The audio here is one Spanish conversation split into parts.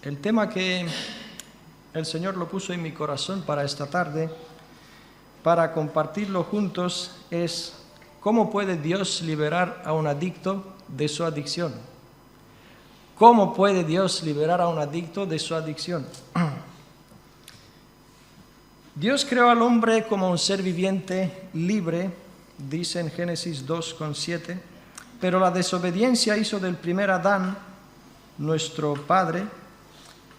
El tema que el Señor lo puso en mi corazón para esta tarde, para compartirlo juntos, es ¿cómo puede Dios liberar a un adicto de su adicción? ¿Cómo puede Dios liberar a un adicto de su adicción? Dios creó al hombre como un ser viviente libre, dice en Génesis 2:7, pero la desobediencia hizo del primer Adán, nuestro padre,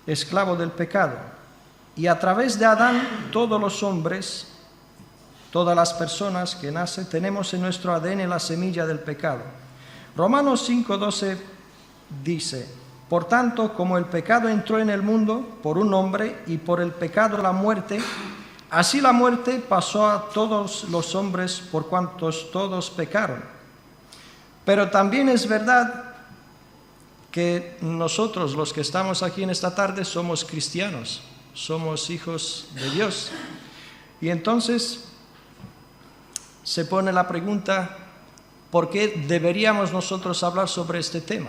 esclavo del pecado. Y a través de Adán, todos los hombres, todas las personas que nacen, tenemos en nuestro ADN la semilla del pecado. Romanos 5:12 dice: por tanto, como el pecado entró en el mundo por un hombre y por el pecado la muerte, así la muerte pasó a todos los hombres por cuantos todos pecaron. Pero también es verdad que nosotros, los que estamos aquí en esta tarde, somos cristianos, somos hijos de Dios. Y entonces se pone la pregunta, ¿por qué deberíamos nosotros hablar sobre este tema?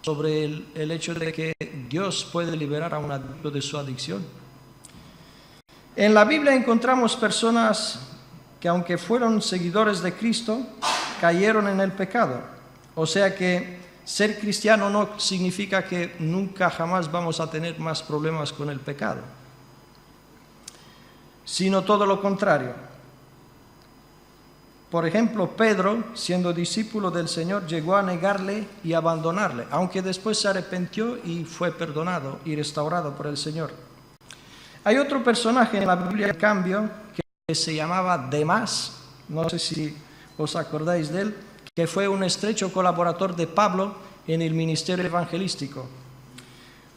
Sobre el hecho de que Dios puede liberar a un adicto de su adicción. En la Biblia encontramos personas que, aunque fueron seguidores de Cristo, cayeron en el pecado. O sea que ser cristiano no significa que nunca jamás vamos a tener más problemas con el pecado, sino todo lo contrario. Por ejemplo, Pedro, siendo discípulo del Señor, llegó a negarle y abandonarle, aunque después se arrepintió y fue perdonado y restaurado por el Señor. Hay otro personaje en la Biblia, en cambio, que se llamaba Demas, no sé si os acordáis de él, que fue un estrecho colaborador de Pablo en el ministerio evangelístico.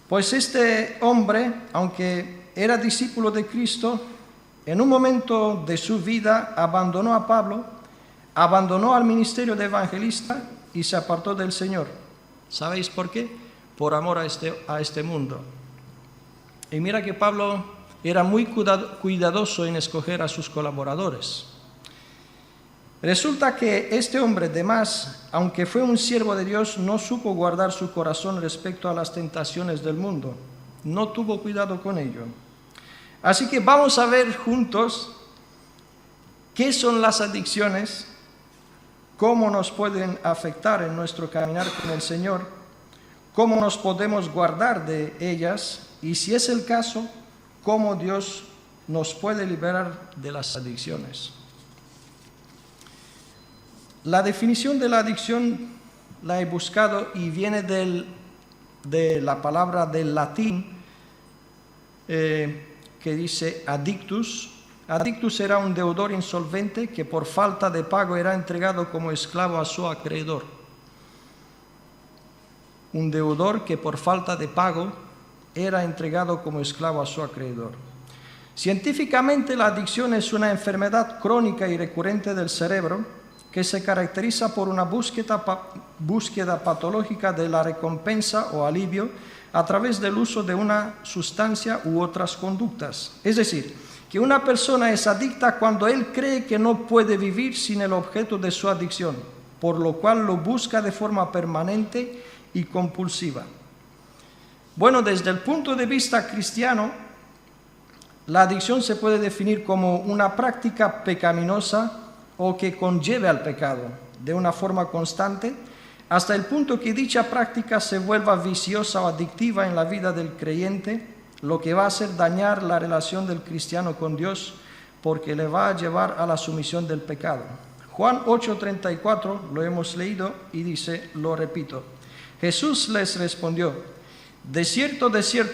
Pues este hombre, aunque era discípulo de Cristo, en un momento de su vida abandonó a Pablo, abandonó al ministerio de evangelista y se apartó del Señor. ¿Sabéis por qué? Por amor a este mundo. Y mira que Pablo era muy cuidadoso en escoger a sus colaboradores. Resulta que este hombre, Demas, aunque fue un siervo de Dios, no supo guardar su corazón respecto a las tentaciones del mundo. No tuvo cuidado con ello. Así que vamos a ver juntos qué son las adicciones, cómo nos pueden afectar en nuestro caminar con el Señor, cómo nos podemos guardar de ellas y, si es el caso, cómo Dios nos puede liberar de las adicciones. La definición de la adicción la he buscado y viene de la palabra del latín que dice addictus. Addictus era un deudor insolvente que por falta de pago era entregado como esclavo a su acreedor. Un deudor que por falta de pago era entregado como esclavo a su acreedor. Científicamente, la adicción es una enfermedad crónica y recurrente del cerebro que se caracteriza por una búsqueda patológica de la recompensa o alivio a través del uso de una sustancia u otras conductas. Es decir, que una persona es adicta cuando él cree que no puede vivir sin el objeto de su adicción, por lo cual lo busca de forma permanente y compulsiva. Bueno, desde el punto de vista cristiano, la adicción se puede definir como una práctica pecaminosa o que conlleve al pecado de una forma constante, hasta el punto que dicha práctica se vuelva viciosa o adictiva en la vida del creyente, lo que va a hacer dañar la relación del cristiano con Dios, porque le va a llevar a la sumisión del pecado. Juan 8:34 lo hemos leído y dice, lo repito, Jesús les respondió: de cierto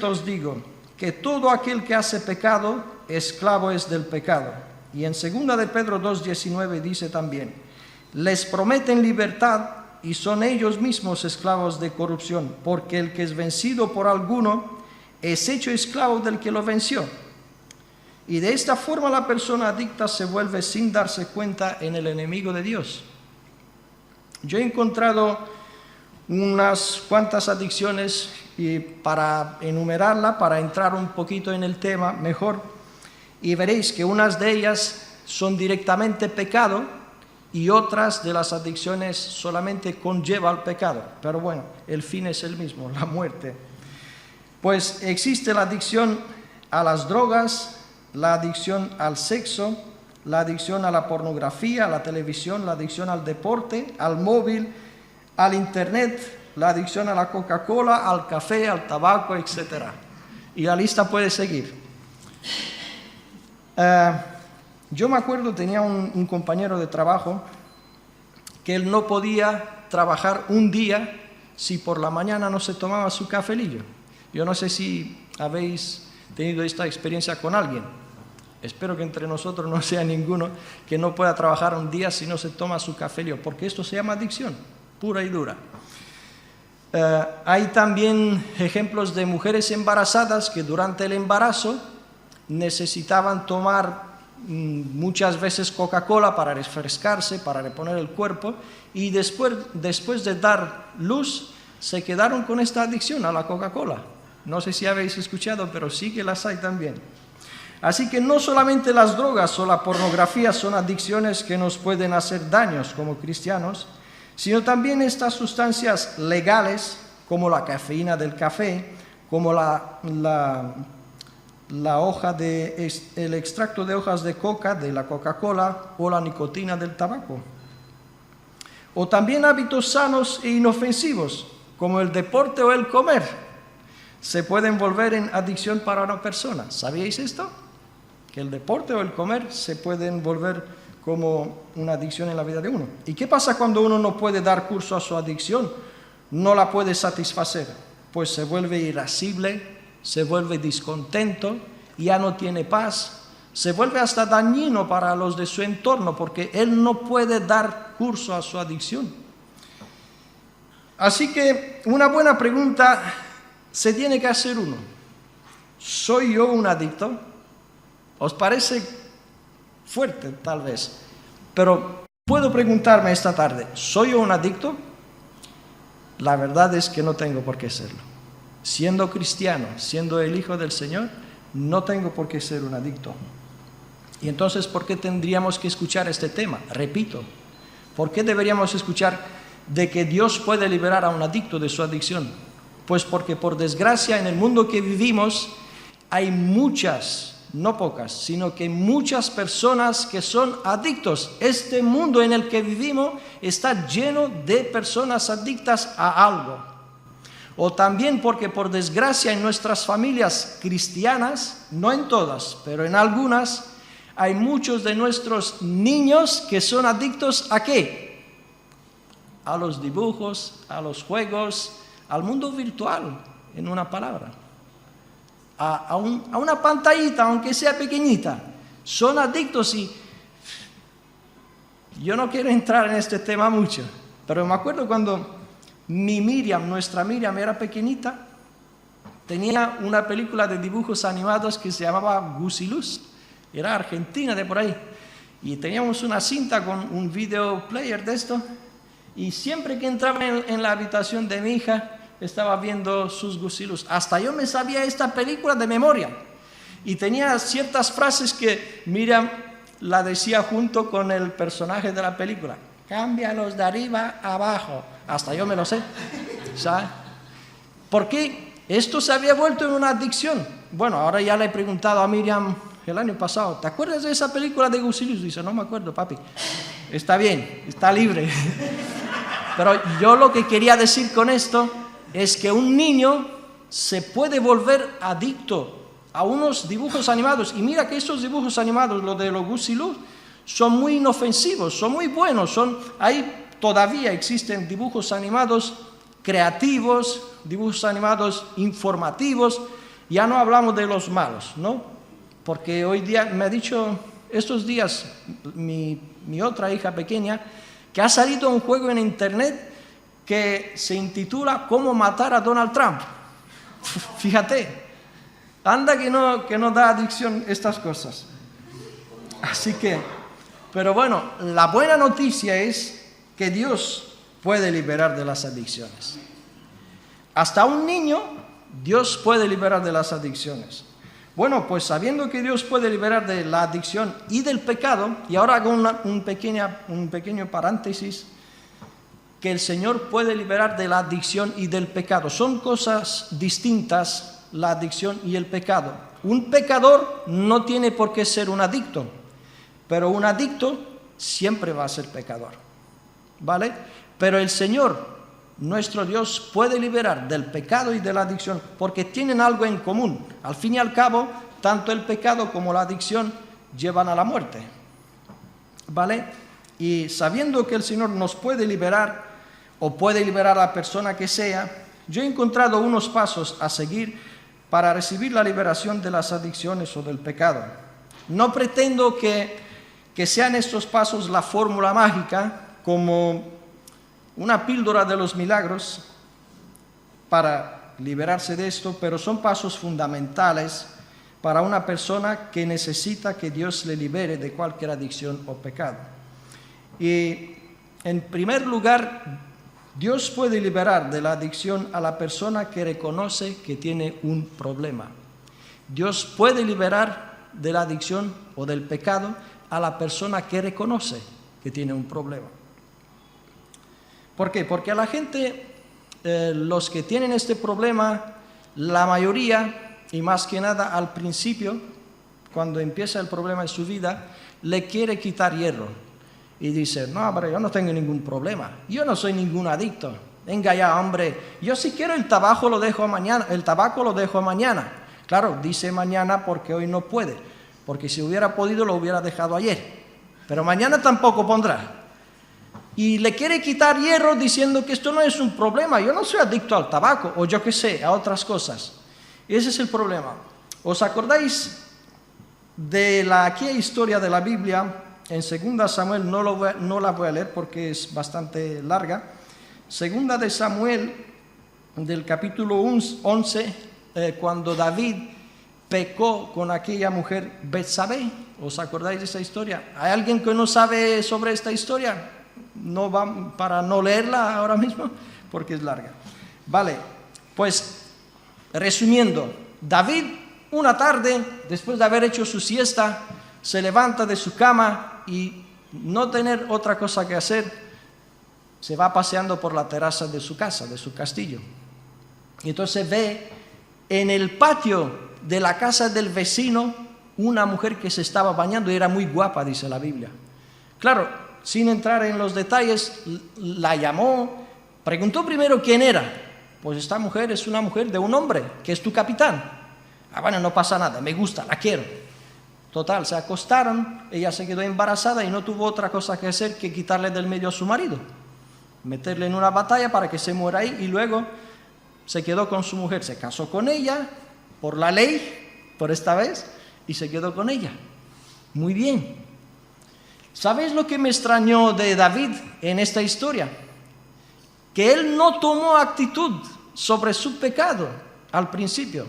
os digo, que todo aquel que hace pecado, esclavo es del pecado. Y en 2 de Pedro 2:19 dice también, les prometen libertad y son ellos mismos esclavos de corrupción, porque el que es vencido por alguno es hecho esclavo del que lo venció. Y de esta forma la persona adicta se vuelve, sin darse cuenta, en el enemigo de Dios. Yo he encontrado unas cuantas adicciones y para enumerarla, para entrar un poquito en el tema mejor, y veréis que unas de ellas son directamente pecado y otras de las adicciones solamente conlleva al pecado. Pero bueno, el fin es el mismo, la muerte. Pues existe la adicción a las drogas, la adicción al sexo, la adicción a la pornografía, a la televisión, la adicción al deporte, al móvil, al internet, la adicción a la Coca-Cola, al café, al tabaco, etc. Y la lista puede seguir. Yo me acuerdo, tenía un compañero de trabajo que él no podía trabajar un día si por la mañana no se tomaba su cafelillo. Yo no sé si habéis tenido esta experiencia con alguien. Espero que entre nosotros no sea ninguno que no pueda trabajar un día si no se toma su cafelillo, porque esto se llama adicción, pura y dura. Hay también ejemplos de mujeres embarazadas que durante el embarazo necesitaban tomar muchas veces Coca-Cola para refrescarse, para reponer el cuerpo, y después de dar luz se quedaron con esta adicción a la Coca-Cola. No sé si habéis escuchado, pero sí que las hay también. Así que no solamente las drogas o la pornografía son adicciones que nos pueden hacer daños como cristianos, sino también estas sustancias legales, como la cafeína del café, como el extracto de hojas de coca, de la Coca-Cola, o la nicotina del tabaco. O también hábitos sanos e inofensivos, como el deporte o el comer, se pueden volver en adicción para una persona. ¿Sabíais esto? Que el deporte o el comer se pueden volver como una adicción en la vida de uno. ¿Y qué pasa cuando uno no puede dar curso a su adicción? No la puede satisfacer. Pues se vuelve irascible, se vuelve descontento, ya no tiene paz, se vuelve hasta dañino para los de su entorno porque él no puede dar curso a su adicción. Así que una buena pregunta se tiene que hacer uno. ¿Soy yo un adicto? ¿Os parece fuerte tal vez? Pero puedo preguntarme esta tarde, ¿soy yo un adicto? La verdad es que no tengo por qué serlo. Siendo cristiano, siendo el Hijo del Señor, no tengo por qué ser un adicto. Y entonces, ¿por qué tendríamos que escuchar este tema? Repito, ¿por qué deberíamos escuchar de que Dios puede liberar a un adicto de su adicción? Pues porque por desgracia en el mundo que vivimos hay muchas, no pocas, sino que muchas personas que son adictos. Este mundo en el que vivimos está lleno de personas adictas a algo. O también porque por desgracia en nuestras familias cristianas, no en todas, pero en algunas, hay muchos de nuestros niños que son adictos ¿a qué? A los dibujos, a los juegos, al mundo virtual, en una palabra. A una pantallita, aunque sea pequeñita. Son adictos y yo no quiero entrar en este tema mucho, pero me acuerdo cuando nuestra Miriam era pequeñita, tenía una película de dibujos animados que se llamaba Gusiluz, era argentina de por ahí, y teníamos una cinta con un video player de esto, y siempre que entraba en la habitación de mi hija, estaba viendo sus Gusiluz. Hasta yo me sabía esta película de memoria, y tenía ciertas frases que Miriam la decía junto con el personaje de la película. Cámbialos de arriba a abajo. Hasta yo me lo sé, ¿sabes? ¿Por qué esto se había vuelto en una adicción? Bueno, ahora ya le he preguntado a Miriam el año pasado, ¿te acuerdas de esa película de Gusiluz? Dice, no me acuerdo, papi. Está bien, está libre. Pero yo lo que quería decir con esto es que un niño se puede volver adicto a unos dibujos animados. Y mira que estos dibujos animados, los de los Gusiluz, son muy inofensivos, son muy buenos. Todavía existen dibujos animados creativos, dibujos animados informativos. Ya no hablamos de los malos, ¿no? Porque hoy día, me ha dicho estos días mi otra hija pequeña, que ha salido un juego en internet que se intitula ¿Cómo matar a Donald Trump? Fíjate, anda que no da adicción estas cosas. Así que, pero bueno, la buena noticia es que Dios puede liberar de las adicciones. Hasta un niño, Dios puede liberar de las adicciones. Bueno, pues sabiendo que Dios puede liberar de la adicción y del pecado, y ahora hago un pequeño paréntesis, que el Señor puede liberar de la adicción y del pecado. Son cosas distintas, la adicción y el pecado. Un pecador no tiene por qué ser un adicto, pero un adicto siempre va a ser pecador, ¿vale? Pero el Señor, nuestro Dios, puede liberar del pecado y de la adicción porque tienen algo en común. Al fin y al cabo, tanto el pecado como la adicción llevan a la muerte, ¿vale? Y sabiendo que el Señor nos puede liberar o puede liberar a la persona que sea, yo he encontrado unos pasos a seguir para recibir la liberación de las adicciones o del pecado. No pretendo que sean estos pasos la fórmula mágica como una píldora de los milagros para liberarse de esto, pero son pasos fundamentales para una persona que necesita que Dios le libere de cualquier adicción o pecado. Y en primer lugar, Dios puede liberar de la adicción a la persona que reconoce que tiene un problema. Dios puede liberar de la adicción o del pecado a la persona que reconoce que tiene un problema. ¿Por qué? Porque a la gente, los que tienen este problema, la mayoría, y más que nada al principio, cuando empieza el problema en su vida, le quiere quitar hierro. Y dice, no, pero yo no tengo ningún problema, yo no soy ningún adicto. Venga ya, hombre, yo si quiero el tabaco lo dejo mañana. Claro, dice mañana porque hoy no puede, porque si hubiera podido lo hubiera dejado ayer, pero mañana tampoco pondrá. Y le quiere quitar hierro diciendo que esto no es un problema, yo no soy adicto al tabaco, o yo qué sé, a otras cosas. Y ese es el problema. ¿Os acordáis de aquella historia de la Biblia? En 2 Samuel, no la voy a leer porque es bastante larga. 2 de Samuel, del capítulo 11, cuando David pecó con aquella mujer Betsabé. ¿Os acordáis de esa historia? ¿Hay alguien que no sabe sobre esta historia? No va para no leerla ahora mismo porque es larga. Vale, pues resumiendo, David una tarde, después de haber hecho su siesta, se levanta de su cama y no tener otra cosa que hacer, se va paseando por la terraza de su casa, de su castillo. Y entonces ve en el patio de la casa del vecino una mujer que se estaba bañando y era muy guapa, dice la Biblia. Claro, sin entrar en los detalles, la llamó, preguntó primero quién era. Pues esta mujer es una mujer de un hombre, que es tu capitán. Ah, bueno, no pasa nada, me gusta, la quiero. Total, se acostaron, ella se quedó embarazada y no tuvo otra cosa que hacer que quitarle del medio a su marido, meterle en una batalla para que se muera ahí, y luego se quedó con su mujer, se casó con ella, por la ley, por esta vez, y se quedó con ella. Muy bien. ¿Sabéis lo que me extrañó de David en esta historia? Que él no tomó actitud sobre su pecado al principio.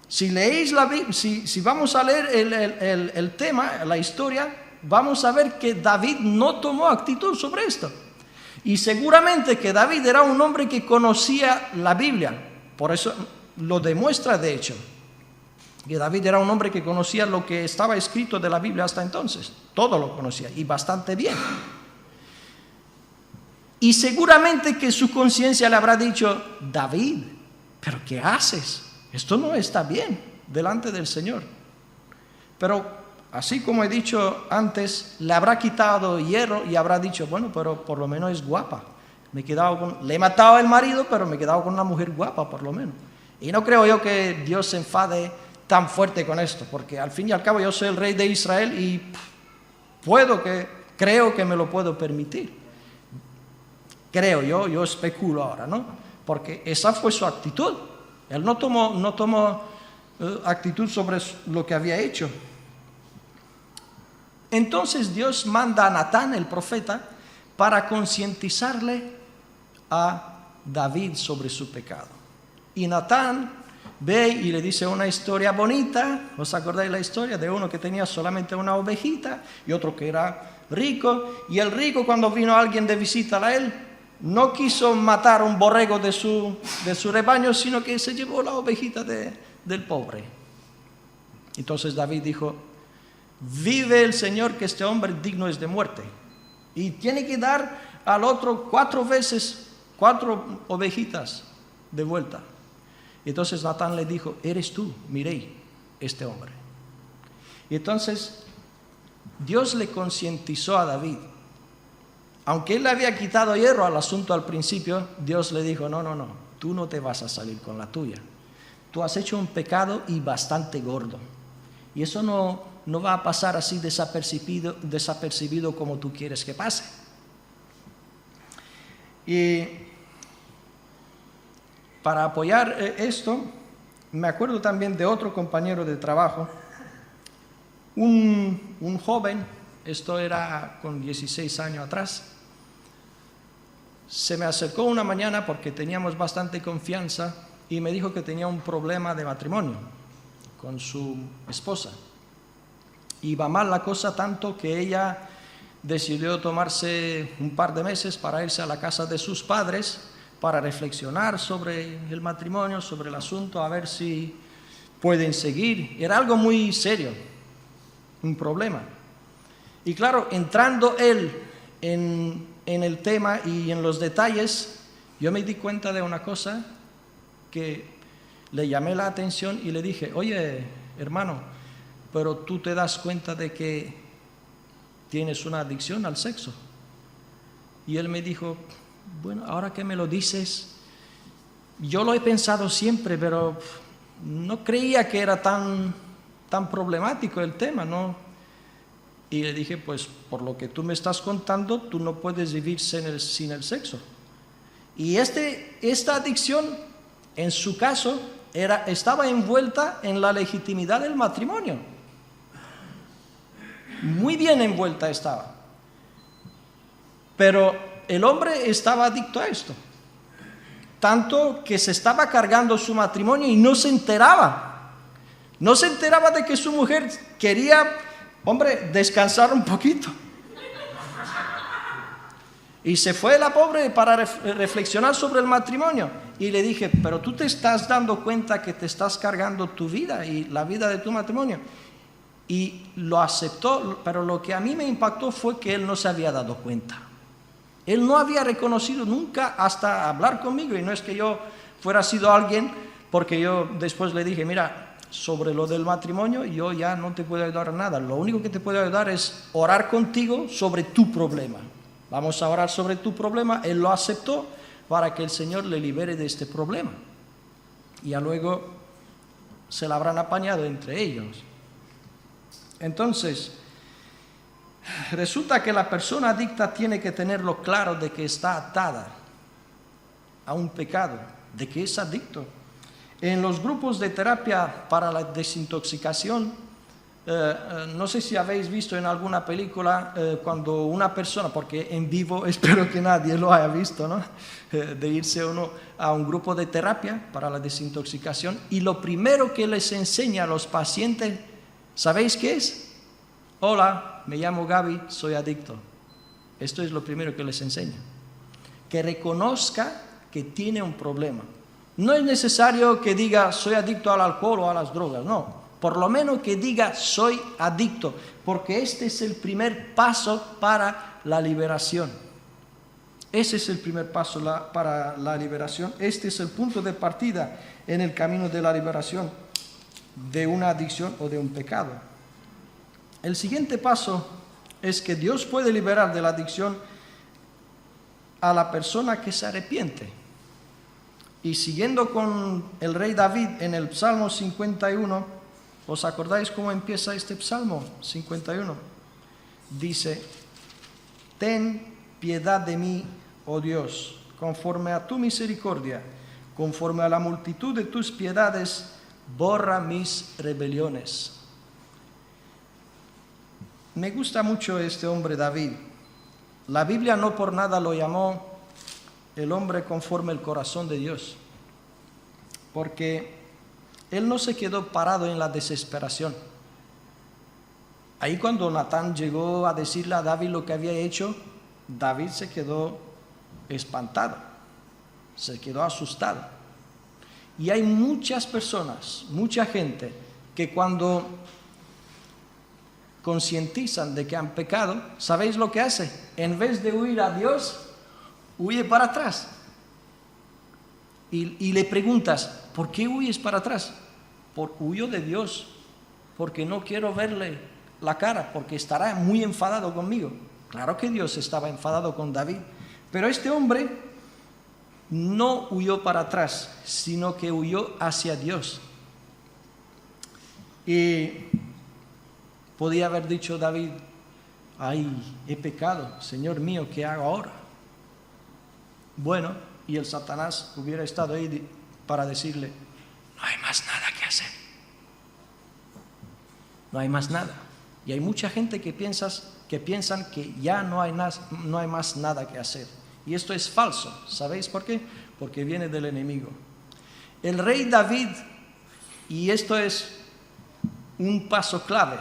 Si leéis la Biblia, si vamos a leer el tema, la historia, vamos a ver que David no tomó actitud sobre esto. Y seguramente que David era un hombre que conocía la Biblia. Por eso lo demuestra de hecho. Que David era un hombre que conocía lo que estaba escrito de la Biblia hasta entonces. Todo lo conocía y bastante bien. Y seguramente que su conciencia le habrá dicho, David, ¿pero qué haces? Esto no está bien delante del Señor. Pero así como he dicho antes, le habrá quitado hierro y habrá dicho, bueno, pero por lo menos es guapa. Le he matado al marido, pero me he quedado con una mujer guapa por lo menos. Y no creo yo que Dios se enfade tan fuerte con esto, porque al fin y al cabo yo soy el rey de Israel y creo que me lo puedo permitir. Creo yo especulo ahora, ¿no? Porque esa fue su actitud. Él no tomó actitud sobre lo que había hecho. Entonces Dios manda a Natán, el profeta, para concientizarle a David sobre su pecado. Y Natán ve y le dice una historia bonita. ¿Os acordáis la historia de uno que tenía solamente una ovejita y otro que era rico? Y el rico, cuando vino alguien de visita a él, no quiso matar un borrego de su rebaño, sino que se llevó la ovejita del pobre. Entonces David dijo, vive el Señor que este hombre digno es de muerte. Y tiene que dar al otro 4 ovejitas de vuelta. Y entonces Natán le dijo, eres tú, Mirei, este hombre. Y entonces Dios le concientizó a David. Aunque él le había quitado hierro al asunto al principio, Dios le dijo, no, tú no te vas a salir con la tuya. Tú has hecho un pecado y bastante gordo. Y eso no va a pasar así desapercibido como tú quieres que pase. Y para apoyar esto, me acuerdo también de otro compañero de trabajo, un joven, esto era con 16 años atrás, se me acercó una mañana porque teníamos bastante confianza y me dijo que tenía un problema de matrimonio con su esposa. Iba mal la cosa tanto que ella decidió tomarse un par de meses para irse a la casa de sus padres para reflexionar sobre el matrimonio, sobre el asunto, a ver si pueden seguir. Era algo muy serio, un problema. Y claro, entrando él en el tema y en los detalles, yo me di cuenta de una cosa que le llamé la atención y le dije, oye, hermano, pero tú te das cuenta de que tienes una adicción al sexo. Y él me dijo, bueno, ahora que me lo dices, yo lo he pensado siempre, pero no creía que era tan problemático el tema, ¿no? Y le dije, pues por lo que tú me estás contando, tú no puedes vivir sin el sexo. Y esta adicción, en su caso, estaba envuelta en la legitimidad del matrimonio. Muy bien envuelta estaba. Pero el hombre estaba adicto a esto. Tanto que se estaba cargando su matrimonio y no se enteraba. No se enteraba de que su mujer quería, descansar un poquito. Y se fue la pobre para reflexionar sobre el matrimonio. Y le dije, pero tú te estás dando cuenta que te estás cargando tu vida y la vida de tu matrimonio. Y lo aceptó, pero lo que a mí me impactó fue que él no se había dado cuenta. Él no había reconocido nunca hasta hablar conmigo. Y no es que yo fuera sido alguien, porque yo después le dije, mira, sobre lo del matrimonio yo ya no te puedo ayudar a nada. Lo único que te puedo ayudar es orar contigo sobre tu problema. Vamos a orar sobre tu problema. Él lo aceptó para que el Señor le libere de este problema. Y ya luego se la habrán apañado entre ellos. Entonces, resulta que la persona adicta tiene que tenerlo claro de que está atada a un pecado, de que es adicto. En los grupos de terapia para la desintoxicación, no sé si habéis visto en alguna película cuando una persona, porque en vivo espero que nadie lo haya visto, ¿no? De irse uno a un grupo de terapia para la desintoxicación y lo primero que les enseña a los pacientes, ¿sabéis qué es? Hola, me llamo Gaby, soy adicto. Esto es lo primero que les enseña. Que reconozca que tiene un problema. No es necesario que diga soy adicto al alcohol o a las drogas, no. Por lo menos que diga soy adicto, porque este es el primer paso para la liberación. Ese es el primer paso para la liberación. Este es el punto de partida en el camino de la liberación de una adicción o de un pecado. El siguiente paso es que Dios puede liberar de la adicción a la persona que se arrepiente. Y siguiendo con el rey David en el Salmo 51, ¿os acordáis cómo empieza este Salmo 51? Dice, ten piedad de mí, oh Dios, conforme a tu misericordia, conforme a la multitud de tus piedades, borra mis rebeliones. Me gusta mucho este hombre David. La Biblia no por nada lo llamó el hombre conforme al corazón de Dios, porque él no se quedó parado en la desesperación. Ahí cuando Natán llegó a decirle a David lo que había hecho, David se quedó espantado, se quedó asustado. Y hay muchas personas, mucha gente, que cuando concientizan de que han pecado, ¿sabéis lo que hace? En vez de huir a Dios, huye para atrás. y le preguntas, ¿por qué huyes para atrás? Huyo de Dios, porque no quiero verle la cara, porque estará muy enfadado conmigo. Claro que Dios estaba enfadado con David, pero este hombre no huyó para atrás, sino que huyó hacia Dios. Y podía haber dicho David, ay, he pecado, Señor mío, ¿qué hago ahora? Bueno, y el Satanás hubiera estado ahí para decirle, no hay más nada que hacer. No hay más nada. Y hay mucha gente que piensan que ya no hay más nada que hacer. Y esto es falso. ¿Sabéis por qué? Porque viene del enemigo. El rey David, y esto es un paso clave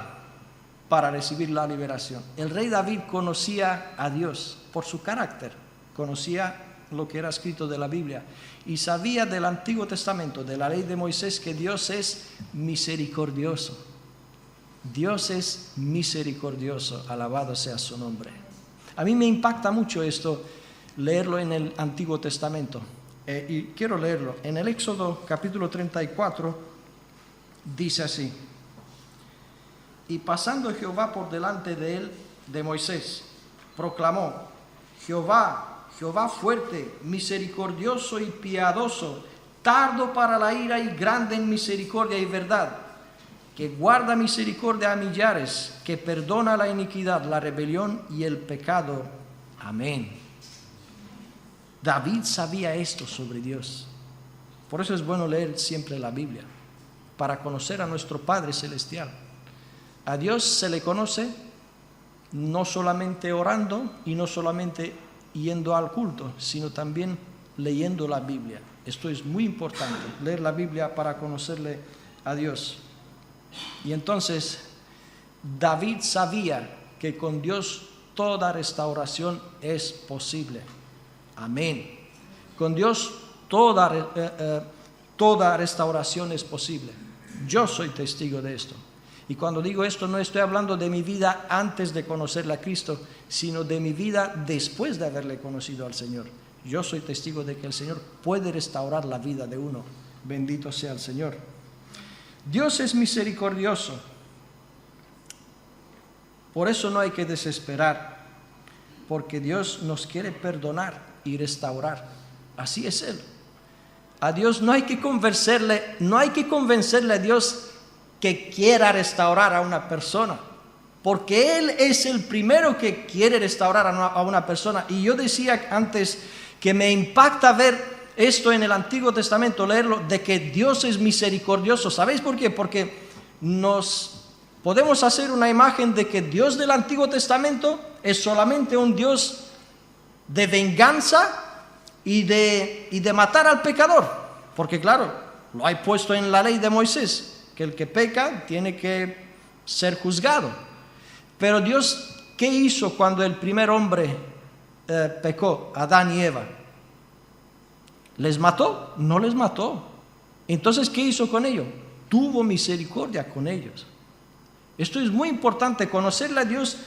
para recibir la liberación. El rey David conocía a Dios por su carácter, conocía lo que era escrito de la Biblia y sabía del Antiguo Testamento, de la ley de Moisés, que Dios es misericordioso. Dios es misericordioso, alabado sea su nombre. A mí me impacta mucho esto, leerlo en el Antiguo Testamento. Y quiero leerlo. En el Éxodo capítulo 34 dice así: y pasando Jehová por delante de él, de Moisés, proclamó: Jehová fuerte, misericordioso y piadoso, tardo para la ira y grande en misericordia y verdad, que guarda misericordia a millares, que perdona la iniquidad, la rebelión y el pecado. Amén. David sabía esto sobre Dios. Por eso es bueno leer siempre la Biblia, para conocer a nuestro Padre Celestial. A Dios se le conoce no solamente orando y no solamente yendo al culto, sino también leyendo la Biblia. Esto es muy importante, leer la Biblia para conocerle a Dios. Y entonces David sabía que con Dios toda restauración es posible. Amén. Con Dios toda restauración es posible. Yo soy testigo de esto. Y cuando digo esto no estoy hablando de mi vida antes de conocerle a Cristo, sino de mi vida después de haberle conocido al Señor. Yo soy testigo de que el Señor puede restaurar la vida de uno. Bendito sea el Señor. Dios es misericordioso. Por eso no hay que desesperar, porque Dios nos quiere perdonar y restaurar. Así es Él. A Dios no hay que convencerle a Dios que quiera restaurar a una persona, porque Él es el primero que quiere restaurar a una persona. Y yo decía antes que me impacta ver esto en el Antiguo Testamento, leerlo, de que Dios es misericordioso. ¿Sabéis por qué? Porque nos podemos hacer una imagen de que Dios del Antiguo Testamento es solamente un Dios de venganza y de matar al pecador, porque claro, lo hay puesto en la ley de Moisés, que el que peca tiene que ser juzgado. Pero Dios, ¿qué hizo cuando el primer hombre pecó, Adán y Eva? ¿Les mató? No les mató. Entonces, ¿qué hizo con ellos? Tuvo misericordia con ellos. Esto es muy importante, conocerle a Dios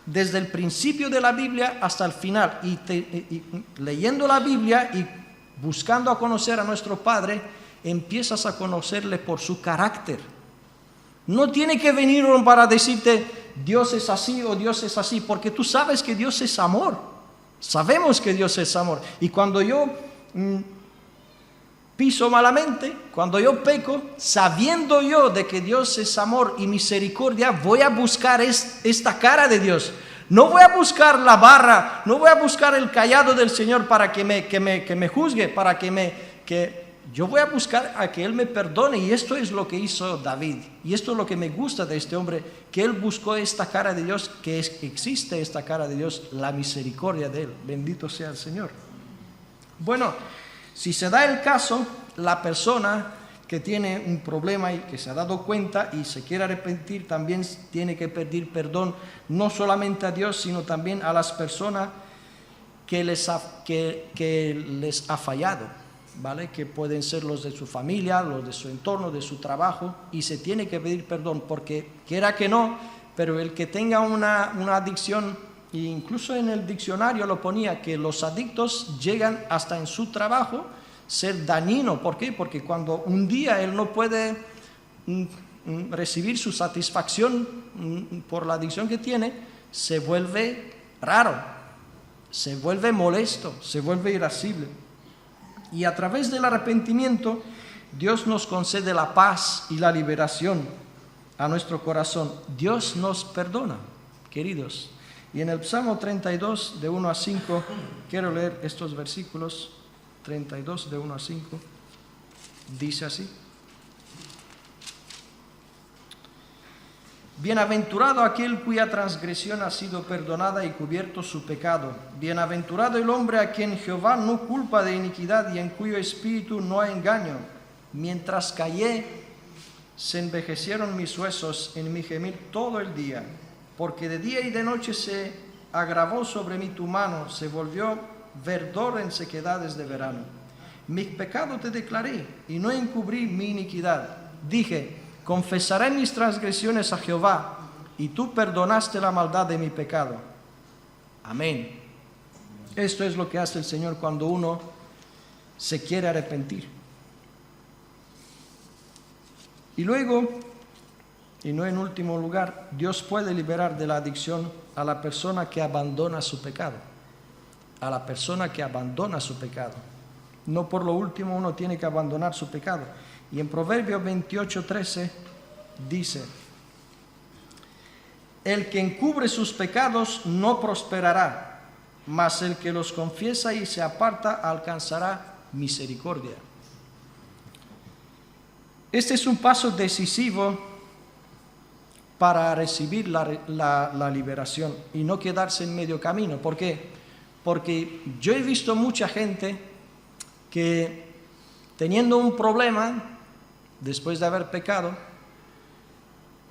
desde el principio de la Biblia hasta el final. Y leyendo la Biblia y buscando a conocer a nuestro Padre, empiezas a conocerle por su carácter. No tiene que venir para decirte Dios es así o Dios es así, porque tú sabes que Dios es amor. Sabemos que Dios es amor. Y cuando yo piso malamente, cuando yo peco, sabiendo yo de que Dios es amor y misericordia, voy a buscar esta cara de Dios. No voy a buscar la barra, no voy a buscar el cayado del Señor para que me juzgue, yo voy a buscar a que Él me perdone. Y esto es lo que hizo David. Y esto es lo que me gusta de este hombre, que él buscó esta cara de Dios, que existe esta cara de Dios, la misericordia de Él. Bendito sea el Señor. Bueno, si se da el caso, la persona que tiene un problema y que se ha dado cuenta y se quiere arrepentir, también tiene que pedir perdón, no solamente a Dios, sino también a las personas que les ha fallado. ¿Vale? Que pueden ser los de su familia, los de su entorno, de su trabajo, y se tiene que pedir perdón, porque quiera que no, pero el que tenga una adicción, e incluso en el diccionario lo ponía, que los adictos llegan hasta en su trabajo, ser dañino. ¿Por qué? Porque cuando un día él no puede recibir su satisfacción por la adicción que tiene, se vuelve raro, se vuelve molesto, se vuelve irascible. Y a través del arrepentimiento, Dios nos concede la paz y la liberación a nuestro corazón. Dios nos perdona, queridos. Y en el Salmo 32, de 1 a 5, quiero leer estos versículos. 32, de 1 a 5, dice así: Bienaventurado aquel cuya transgresión ha sido perdonada y cubierto su pecado. Bienaventurado el hombre a quien Jehová no culpa de iniquidad y en cuyo espíritu no hay engaño. Mientras callé, se envejecieron mis huesos en mi gemir todo el día, porque de día y de noche se agravó sobre mí tu mano, se volvió verdor en sequedades de verano. Mi pecado te declaré y no encubrí mi iniquidad. Dije: confesaré mis transgresiones a Jehová, y tú perdonaste la maldad de mi pecado. Amén. Esto es lo que hace el Señor cuando uno se quiere arrepentir. Y luego, y no en último lugar, Dios puede liberar de la adicción a la persona que abandona su pecado. A la persona que abandona su pecado. No por lo último uno tiene que abandonar su pecado. Y en Proverbios 28:13 dice: el que encubre sus pecados no prosperará, mas el que los confiesa y se aparta alcanzará misericordia. Este es un paso decisivo para recibir la liberación y no quedarse en medio camino. ¿Por qué? Porque yo he visto mucha gente que, teniendo un problema, después de haber pecado,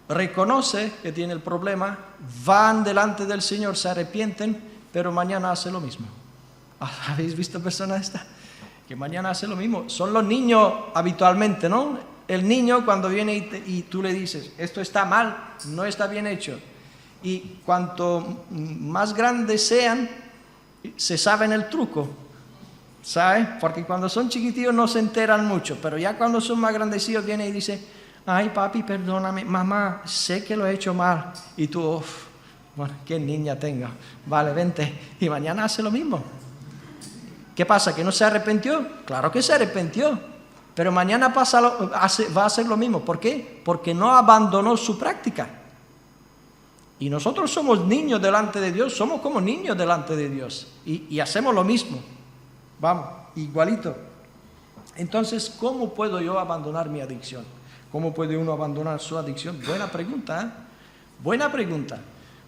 reconoce que tiene el problema, van delante del Señor, se arrepienten, pero mañana hace lo mismo. ¿Habéis visto personas esta? Que mañana hace lo mismo. Son los niños habitualmente, ¿no? El niño cuando viene y tú le dices: esto está mal, no está bien hecho. Y cuanto más grandes sean, se saben el truco, ¿sabes? Porque cuando son chiquitillos no se enteran mucho, pero ya cuando son más grandecitos vienen y dicen: ay papi, perdóname, mamá, sé que lo he hecho mal. Y tú, bueno, qué niña tengo, vale, vente. Y mañana hace lo mismo. ¿Qué pasa? ¿Que no se arrepintió? Claro que se arrepintió, pero mañana va a hacer lo mismo. ¿Por qué? Porque no abandonó su práctica. Y nosotros somos niños delante de Dios, somos como niños delante de Dios. Y hacemos lo mismo. Vamos, igualito. Entonces, ¿cómo puedo yo abandonar mi adicción? ¿Cómo puede uno abandonar su adicción? Buena pregunta, ¿eh? Buena pregunta.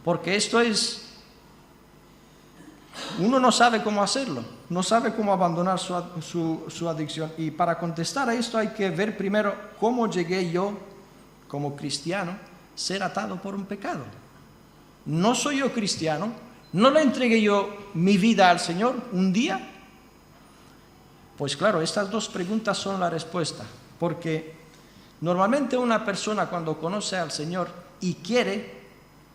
Porque esto es... Uno no sabe cómo hacerlo, no sabe cómo abandonar su adicción. Y para contestar a esto hay que ver primero cómo llegué yo, como cristiano, a ser atado por un pecado. No soy yo cristiano, no le entregué yo mi vida al Señor un día. Pues claro, estas dos preguntas son la respuesta. Porque normalmente una persona cuando conoce al Señor y quiere,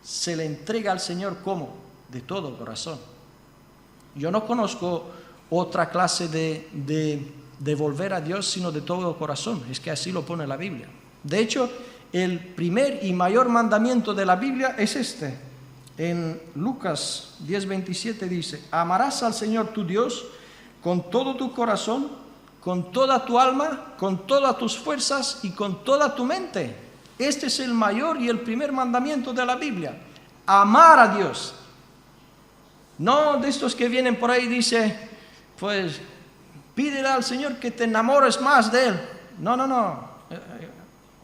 se le entrega al Señor ¿cómo? De todo corazón. Yo no conozco otra clase de volver a Dios sino de todo corazón. Es que así lo pone la Biblia. De hecho, el primer y mayor mandamiento de la Biblia es este. En Lucas 10:27 dice: amarás al Señor tu Dios con todo tu corazón, con toda tu alma, con todas tus fuerzas y con toda tu mente. Este es el mayor y el primer mandamiento de la Biblia. Amar a Dios. No de estos que vienen por ahí y dicen: pues pídele al Señor que te enamores más de Él. No.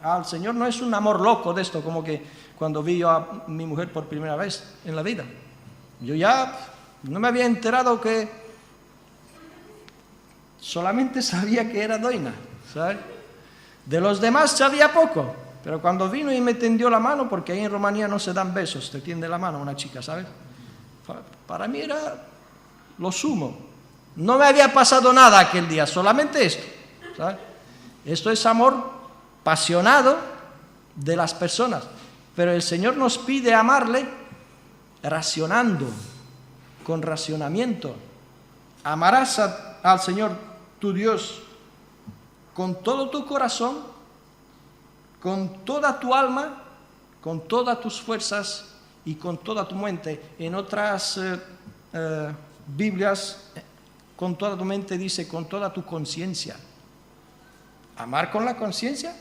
Al Señor no es un amor loco de esto, como que cuando vi yo a mi mujer por primera vez en la vida. Yo ya no me había enterado que solamente sabía que era doina, ¿sabes? De los demás sabía poco, pero cuando vino y me tendió la mano, porque ahí en Rumanía no se dan besos, te tiende la mano una chica, ¿sabes? Para mí era lo sumo. No me había pasado nada aquel día, solamente esto, ¿sabes? Esto es amor apasionado de las personas, pero el Señor nos pide amarle racionando, con racionamiento. Amarás al Señor tu Dios con todo tu corazón, con toda tu alma, con todas tus fuerzas y con toda tu mente. En otras Biblias, con toda tu mente dice con toda tu conciencia. ¿Amar con la conciencia?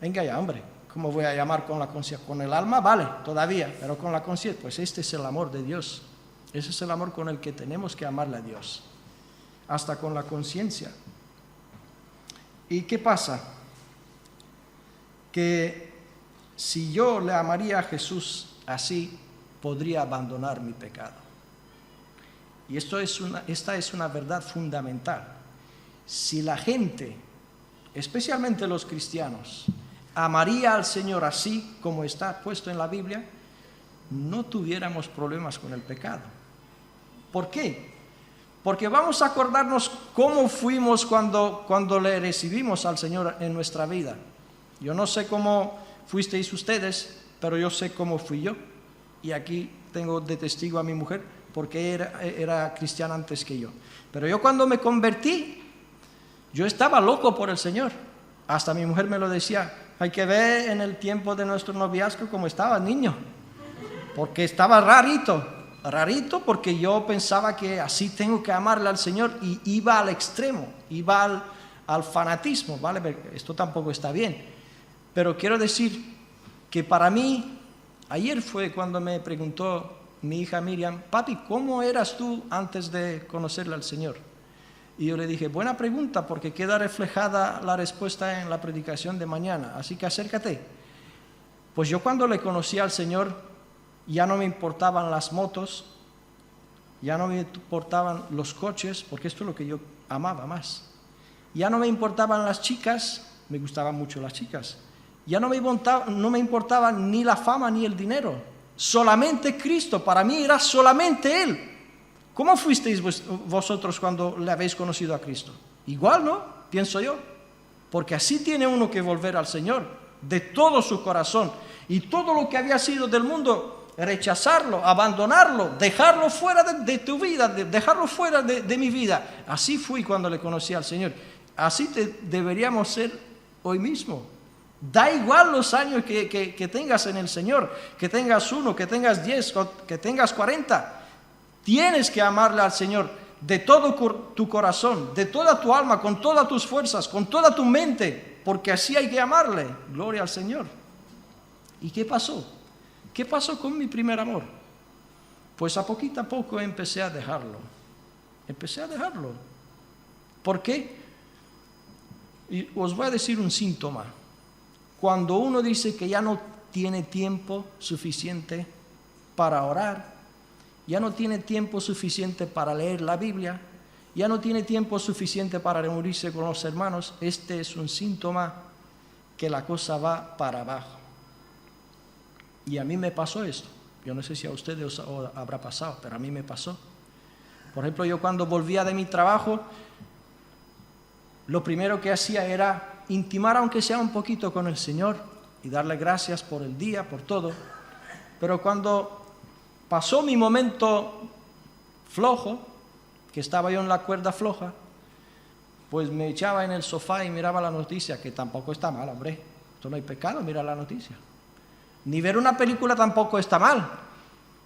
Venga ya, hombre, ¿cómo voy a llamar con la conciencia? Con el alma, vale, todavía, pero con la conciencia, pues este es el amor de Dios. Ese es el amor con el que tenemos que amarle a Dios, hasta con la conciencia. ¿Y qué pasa? Que si yo le amaría a Jesús así, podría abandonar mi pecado. Y esta es una verdad fundamental. Si la gente, especialmente los cristianos, amaría al Señor así como está puesto en la Biblia, no tuviéramos problemas con el pecado. ¿Por qué? Porque vamos a acordarnos cómo fuimos cuando le recibimos al Señor en nuestra vida. Yo no sé cómo fuisteis ustedes, pero yo sé cómo fui yo. Y aquí tengo de testigo a mi mujer, porque era cristiana antes que yo. Pero yo cuando me convertí, yo estaba loco por el Señor. Hasta mi mujer me lo decía. Hay que ver en el tiempo de nuestro noviazgo cómo estaba niño. Porque estaba rarito porque yo pensaba que así tengo que amarle al Señor y iba al extremo, iba al fanatismo, ¿vale? Esto tampoco está bien. Pero quiero decir que para mí, ayer fue cuando me preguntó mi hija Miriam, papi, ¿cómo eras tú antes de conocerle al Señor? Y yo le dije, buena pregunta, porque queda reflejada la respuesta en la predicación de mañana, así que acércate. Pues yo cuando le conocí al Señor, ya no me importaban las motos, ya no me importaban los coches, porque esto es lo que yo amaba más. Ya no me importaban las chicas, me gustaban mucho las chicas. Ya no me importaba ni la fama ni el dinero, solamente Cristo, para mí era solamente Él. ¿Cómo fuisteis vosotros cuando le habéis conocido a Cristo? Igual, ¿no? Pienso yo. Porque así tiene uno que volver al Señor, de todo su corazón. Y todo lo que había sido del mundo, rechazarlo, abandonarlo, dejarlo fuera de tu vida, dejarlo fuera de mi vida. Así fui cuando le conocí al Señor. Así deberíamos ser hoy mismo. Da igual los años que tengas en el Señor, que tengas 1, que tengas 10, que tengas 40. Tienes que amarle al Señor de todo tu corazón, de toda tu alma, con todas tus fuerzas, con toda tu mente, porque así hay que amarle. Gloria al Señor. ¿Y qué pasó? ¿Qué pasó con mi primer amor? Pues a poquito a poco empecé a dejarlo. ¿Por qué? Y os voy a decir un síntoma. Cuando uno dice que ya no tiene tiempo suficiente para orar, ya no tiene tiempo suficiente para leer la Biblia, ya no tiene tiempo suficiente para reunirse con los hermanos, este es un síntoma que la cosa va para abajo. Y a mí me pasó esto. Yo no sé si a ustedes os habrá pasado, pero a mí me pasó. Por ejemplo, yo cuando volvía de mi trabajo, lo primero que hacía era intimar, aunque sea un poquito, con el Señor y darle gracias por el día, por todo. Pero cuando pasó mi momento flojo, que estaba yo en la cuerda floja, pues me echaba en el sofá y miraba la noticia, que tampoco está mal, hombre. Esto no hay pecado, mira la noticia. Ni ver una película tampoco está mal.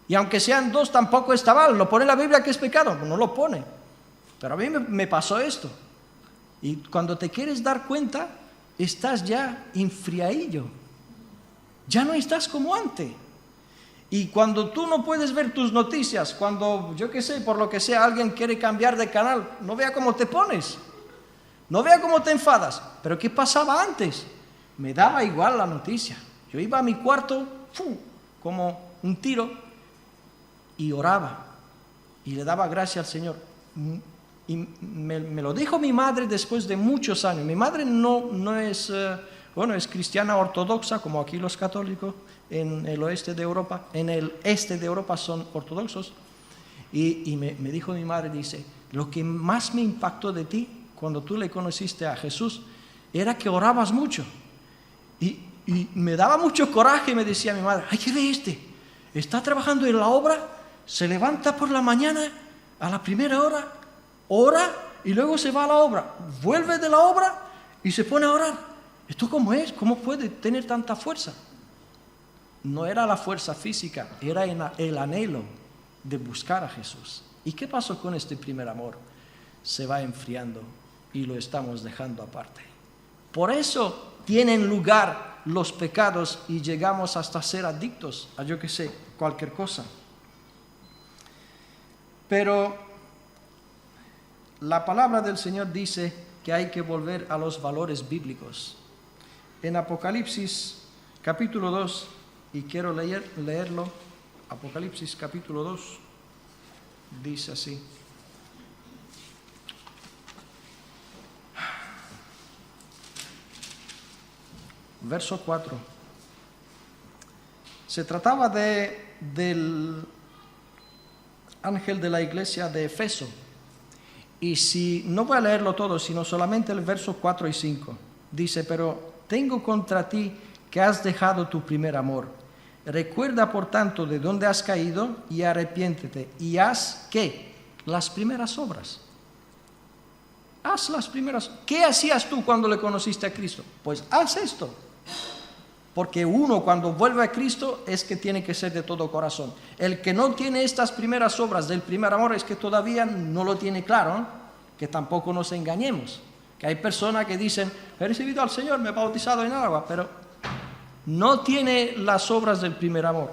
Y aunque sean 2, tampoco está mal. ¿Lo pone la Biblia que es pecado? No lo pone. Pero a mí me pasó esto. Y cuando te quieres dar cuenta, estás ya enfriadillo. Ya no estás como antes. Y cuando tú no puedes ver tus noticias, cuando, yo qué sé, por lo que sea, alguien quiere cambiar de canal, no vea cómo te pones. No vea cómo te enfadas. Pero ¿qué pasaba antes? Me daba igual la noticia. Yo iba a mi cuarto, como un tiro, y oraba. Y le daba gracias al Señor. Y me lo dijo mi madre después de muchos años. Mi madre no es, es cristiana ortodoxa, como aquí los católicos en el oeste de Europa. En el este de Europa son ortodoxos. Y me dijo mi madre, dice, lo que más me impactó de ti, cuando tú le conociste a Jesús, era que orabas mucho. Y me daba mucho coraje, me decía mi madre, ay, ¿qué ve está trabajando en la obra, se levanta por la mañana, a la primera hora, ora y luego se va a la obra, vuelve de la obra y se pone a orar. ¿Esto cómo es? ¿Cómo puede tener tanta fuerza? No era la fuerza física, era el anhelo de buscar a Jesús. ¿Y qué pasó con este primer amor? Se va enfriando y lo estamos dejando aparte. Por eso tienen lugar los pecados y llegamos hasta ser adictos a, yo qué sé, cualquier cosa. Pero la palabra del Señor dice que hay que volver a los valores bíblicos. En Apocalipsis capítulo 2, y quiero leerlo, Apocalipsis capítulo 2, dice así. Verso 4. Se trataba del ángel de la iglesia de Efeso. Y si no voy a leerlo todo, sino solamente el verso 4 y 5. Dice, pero tengo contra ti que has dejado tu primer amor. Recuerda, por tanto, de dónde has caído y arrepiéntete. Y haz, ¿qué? Las primeras obras. Haz las primeras. ¿Qué hacías tú cuando le conociste a Cristo? Pues haz esto. Porque uno cuando vuelve a Cristo es que tiene que ser de todo corazón. El que no tiene estas primeras obras del primer amor es que todavía no lo tiene claro, ¿no? Que tampoco nos engañemos. Que hay personas que dicen, he recibido al Señor, me he bautizado en agua, pero no tiene las obras del primer amor.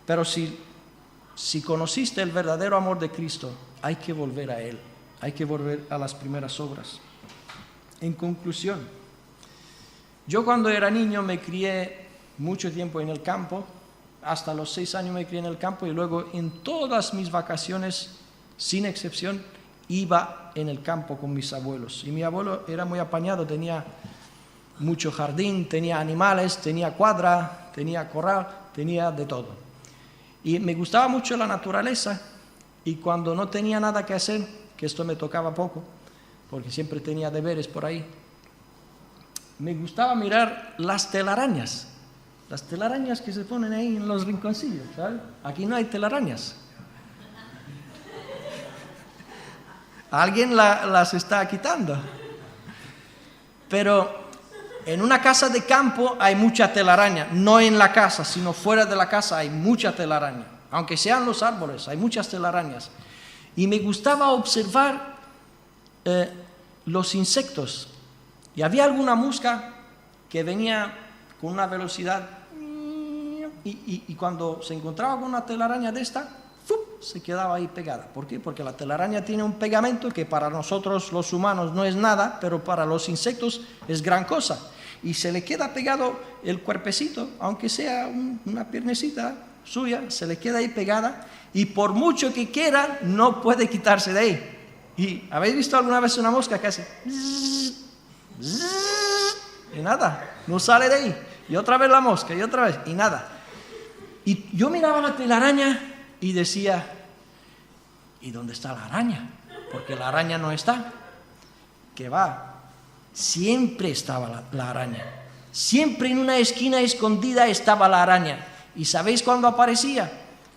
Pero si conociste el verdadero amor de Cristo, hay que volver a Él. Hay que volver a las primeras obras. En conclusión, yo cuando era niño me crié mucho tiempo en el campo, hasta los 6 años me crié en el campo y luego en todas mis vacaciones, sin excepción, iba en el campo con mis abuelos. Y mi abuelo era muy apañado, tenía mucho jardín, tenía animales, tenía cuadra, tenía corral, tenía de todo. Y me gustaba mucho la naturaleza y cuando no tenía nada que hacer, que esto me tocaba poco, porque siempre tenía deberes por ahí, me gustaba mirar las telarañas que se ponen ahí en los rinconcillos, ¿sabes? Aquí no hay telarañas. Alguien las está quitando. Pero en una casa de campo hay mucha telaraña, no en la casa, sino fuera de la casa hay mucha telaraña. Aunque sean los árboles, hay muchas telarañas. Y me gustaba observar los insectos. Y había alguna mosca que venía con una velocidad y cuando se encontraba con una telaraña de esta, ¡fup!, se quedaba ahí pegada. ¿Por qué? Porque la telaraña tiene un pegamento que para nosotros los humanos no es nada, pero para los insectos es gran cosa. Y se le queda pegado el cuerpecito, aunque sea una piernecita suya, se le queda ahí pegada y por mucho que quiera no puede quitarse de ahí. ¿Y habéis visto alguna vez una mosca que hace y nada, no sale de ahí? Y otra vez la mosca, y otra vez, y nada. Y yo miraba la telaraña y decía, ¿y dónde está la araña? Porque la araña no está. Que va, siempre estaba la araña. Siempre en una esquina escondida estaba la araña. ¿Y sabéis cuándo aparecía?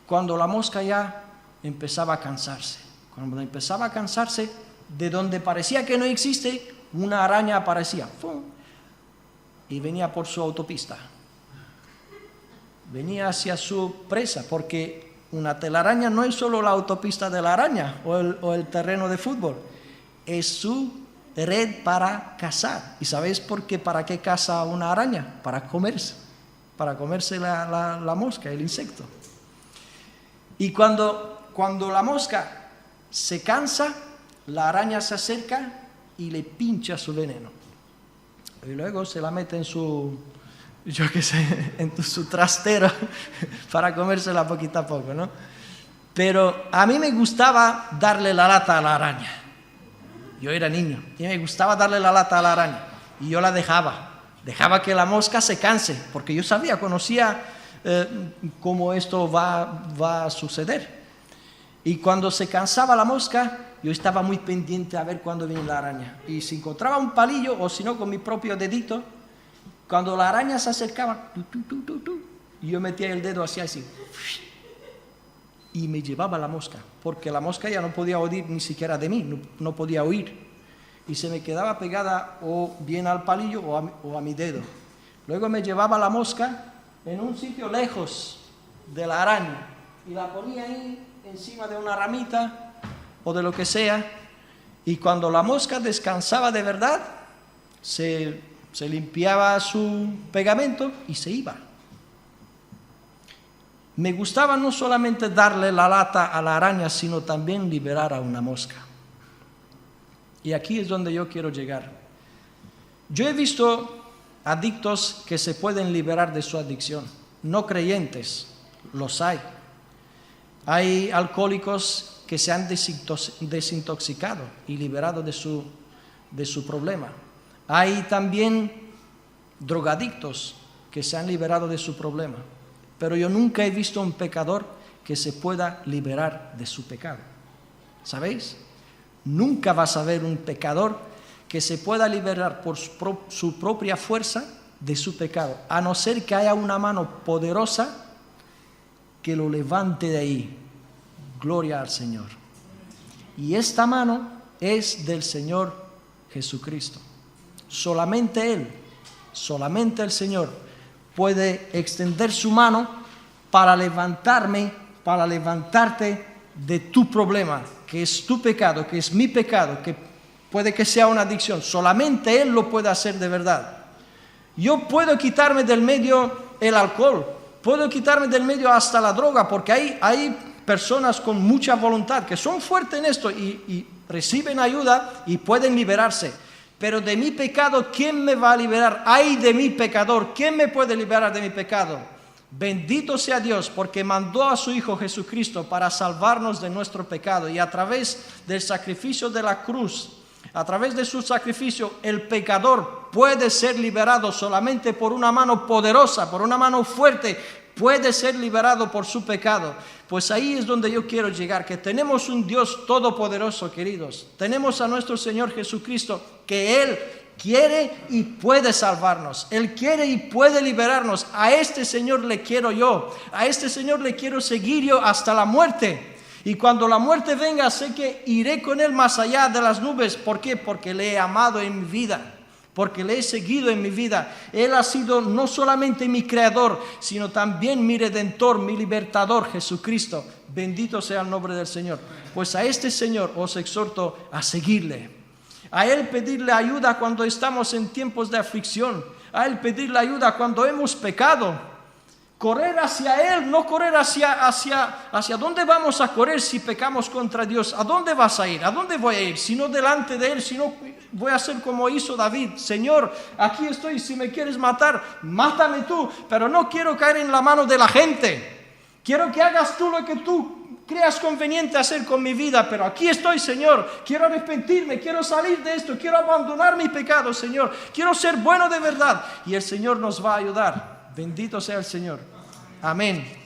Cuando la mosca ya empezaba a cansarse. Cuando empezaba a cansarse, de donde parecía que no existe, una araña aparecía. ¡Fum! Y venía por su autopista. Venía hacia su presa, porque una telaraña no es solo la autopista de la araña o el terreno de fútbol. Es su red para cazar. ¿Y sabéis por qué? ¿Para qué caza una araña? Para comerse la mosca, el insecto. Y cuando la mosca se cansa, la araña se acerca y le pincha su veneno. Y luego se la mete en su trastero para comérsela poquito a poco, ¿no? Pero a mí me gustaba darle la lata a la araña. Yo era niño y me gustaba darle la lata a la araña. Y yo la dejaba que la mosca se canse, porque yo conocía cómo esto va a suceder. Y cuando se cansaba la mosca, yo estaba muy pendiente a ver cuándo venía la araña. Y si encontraba un palillo, o si no, con mi propio dedito, cuando la araña se acercaba, y yo metía el dedo así. y me llevaba la mosca, porque la mosca ya no podía oír ni siquiera de mí, no podía oír. Y se me quedaba pegada o bien al palillo o a mi dedo. Luego me llevaba la mosca en un sitio lejos de la araña y la ponía ahí encima de una ramita o de lo que sea, y cuando la mosca descansaba de verdad, se limpiaba su pegamento y se iba. Me gustaba no solamente darle la lata a la araña, sino también liberar a una mosca. Y aquí es donde yo quiero llegar. Yo he visto adictos que se pueden liberar de su adicción, no creyentes, los hay. Hay alcohólicos que se han desintoxicado y liberado de su problema. Hay también drogadictos que se han liberado de su problema. Pero yo nunca he visto un pecador que se pueda liberar de su pecado. ¿Sabéis? Nunca vas a ver un pecador que se pueda liberar por su propia fuerza de su pecado, a no ser que haya una mano poderosa que lo levante de ahí. Gloria al Señor. Y esta mano es del Señor Jesucristo. Solamente Él, solamente el Señor puede extender su mano para levantarme, para levantarte de tu problema, que es tu pecado, que es mi pecado, que puede que sea una adicción. Solamente Él lo puede hacer de verdad. Yo puedo quitarme del medio el alcohol, puedo quitarme del medio hasta la droga, porque hay personas con mucha voluntad que son fuertes en esto y reciben ayuda y pueden liberarse. Pero de mi pecado, ¿quién me va a liberar? ¡Ay de mi pecador! ¿Quién me puede liberar de mi pecado? Bendito sea Dios, porque mandó a su Hijo Jesucristo para salvarnos de nuestro pecado. Y a través del sacrificio de la cruz, a través de su sacrificio, el pecador puede ser liberado solamente por una mano poderosa, por una mano fuerte. Puede ser liberado por su pecado. Pues ahí es donde yo quiero llegar, que tenemos un Dios todopoderoso, queridos. Tenemos a nuestro Señor Jesucristo, que Él quiere y puede salvarnos. Él quiere y puede liberarnos. A este Señor le quiero yo. A este Señor le quiero seguir yo hasta la muerte. Y cuando la muerte venga, sé que iré con Él más allá de las nubes. ¿Por qué? Porque le he amado en mi vida. Porque le he seguido en mi vida. Él ha sido no solamente mi creador, sino también mi redentor, mi libertador, Jesucristo. Bendito sea el nombre del Señor. Pues a este Señor os exhorto a seguirle. A Él pedirle ayuda cuando estamos en tiempos de aflicción. A Él pedirle ayuda cuando hemos pecado. Correr hacia Él, no correr hacia dónde vamos a correr si pecamos contra Dios. ¿A dónde vas a ir? ¿A dónde voy a ir? Si no delante de Él, si no voy a hacer como hizo David. Señor, aquí estoy, si me quieres matar, mátame tú, pero no quiero caer en la mano de la gente. Quiero que hagas tú lo que tú creas conveniente hacer con mi vida, pero aquí estoy, Señor. Quiero arrepentirme, quiero salir de esto, quiero abandonar mi pecado, Señor. Quiero ser bueno de verdad. Y el Señor nos va a ayudar. Bendito sea el Señor. Amén.